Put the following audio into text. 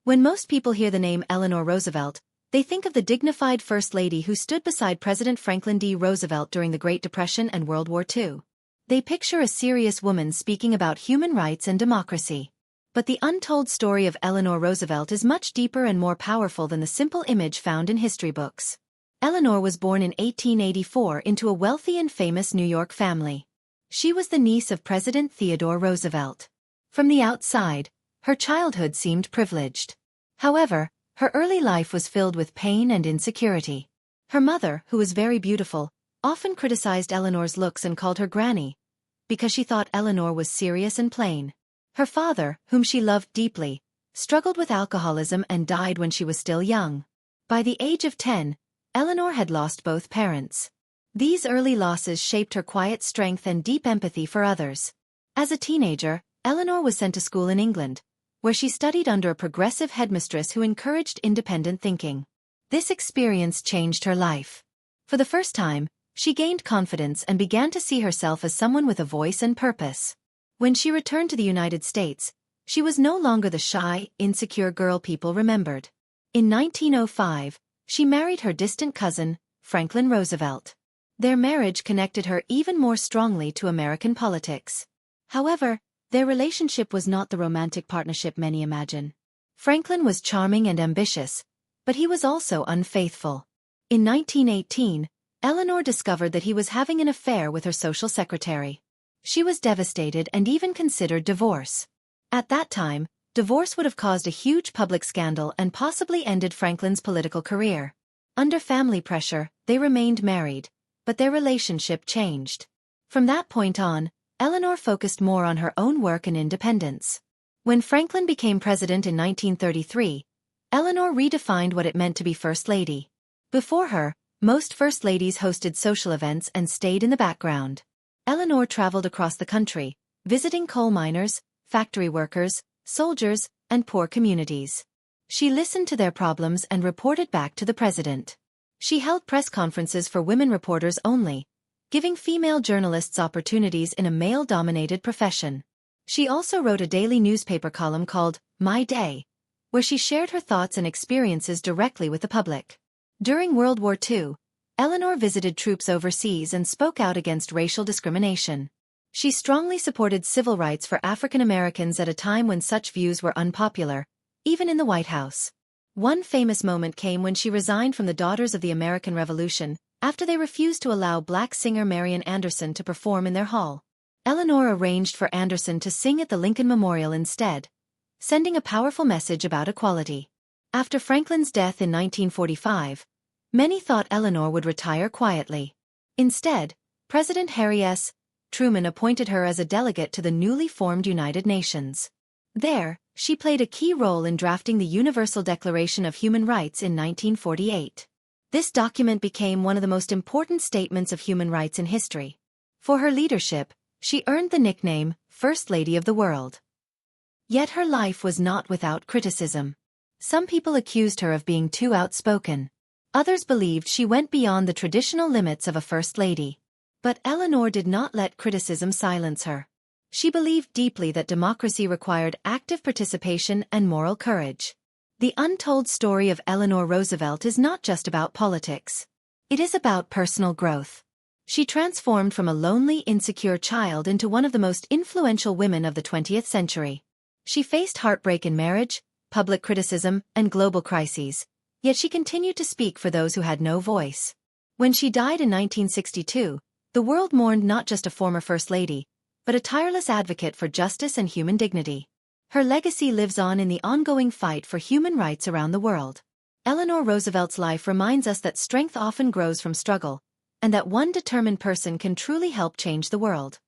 When most people hear the name Eleanor Roosevelt, they think of the dignified First Lady who stood beside President Franklin D. Roosevelt during the Great Depression and World War II. They picture a serious woman speaking about human rights and democracy. But the untold story of Eleanor Roosevelt is much deeper and more powerful than the simple image found in history books. Eleanor was born in 1884 into a wealthy and famous New York family. She was the niece of President Theodore Roosevelt. From the outside, her childhood seemed privileged. However, her early life was filled with pain and insecurity. Her mother, who was very beautiful, often criticized Eleanor's looks and called her Granny, because she thought Eleanor was serious and plain. Her father, whom she loved deeply, struggled with alcoholism and died when she was still young. By the age of 10, Eleanor had lost both parents. These early losses shaped her quiet strength and deep empathy for others. As a teenager, Eleanor was sent to school in England, where she studied under a progressive headmistress who encouraged independent thinking. This experience changed her life. For the first time, she gained confidence and began to see herself as someone with a voice and purpose. When she returned to the United States, she was no longer the shy, insecure girl people remembered. In 1905, she married her distant cousin, Franklin Roosevelt. Their marriage connected her even more strongly to American politics. However, their relationship was not the romantic partnership many imagine. Franklin was charming and ambitious, but he was also unfaithful. In 1918, Eleanor discovered that he was having an affair with her social secretary. She was devastated and even considered divorce. At that time, divorce would have caused a huge public scandal and possibly ended Franklin's political career. Under family pressure, they remained married, but their relationship changed. From that point on, Eleanor focused more on her own work and independence. When Franklin became president in 1933, Eleanor redefined what it meant to be First Lady. Before her, most First Ladies hosted social events and stayed in the background. Eleanor traveled across the country, visiting coal miners, factory workers, soldiers, and poor communities. She listened to their problems and reported back to the president. She held press conferences for women reporters only, giving female journalists opportunities in a male-dominated profession. She also wrote a daily newspaper column called My Day, where she shared her thoughts and experiences directly with the public. During World War II, Eleanor visited troops overseas and spoke out against racial discrimination. She strongly supported civil rights for African Americans at a time when such views were unpopular, even in the White House. One famous moment came when she resigned from the Daughters of the American Revolution, after they refused to allow black singer Marian Anderson to perform in their hall. Eleanor arranged for Anderson to sing at the Lincoln Memorial instead, sending a powerful message about equality. After Franklin's death in 1945, many thought Eleanor would retire quietly. Instead, President Harry S. Truman appointed her as a delegate to the newly formed United Nations. There, she played a key role in drafting the Universal Declaration of Human Rights in 1948. This document became one of the most important statements of human rights in history. For her leadership, she earned the nickname, First Lady of the World. Yet her life was not without criticism. Some people accused her of being too outspoken. Others believed she went beyond the traditional limits of a First Lady. But Eleanor did not let criticism silence her. She believed deeply that democracy required active participation and moral courage. The untold story of Eleanor Roosevelt is not just about politics. It is about personal growth. She transformed from a lonely, insecure child into one of the most influential women of the 20th century. She faced heartbreak in marriage, public criticism, and global crises, yet she continued to speak for those who had no voice. When she died in 1962, the world mourned not just a former First Lady, but a tireless advocate for justice and human dignity. Her legacy lives on in the ongoing fight for human rights around the world. Eleanor Roosevelt's life reminds us that strength often grows from struggle, and that one determined person can truly help change the world.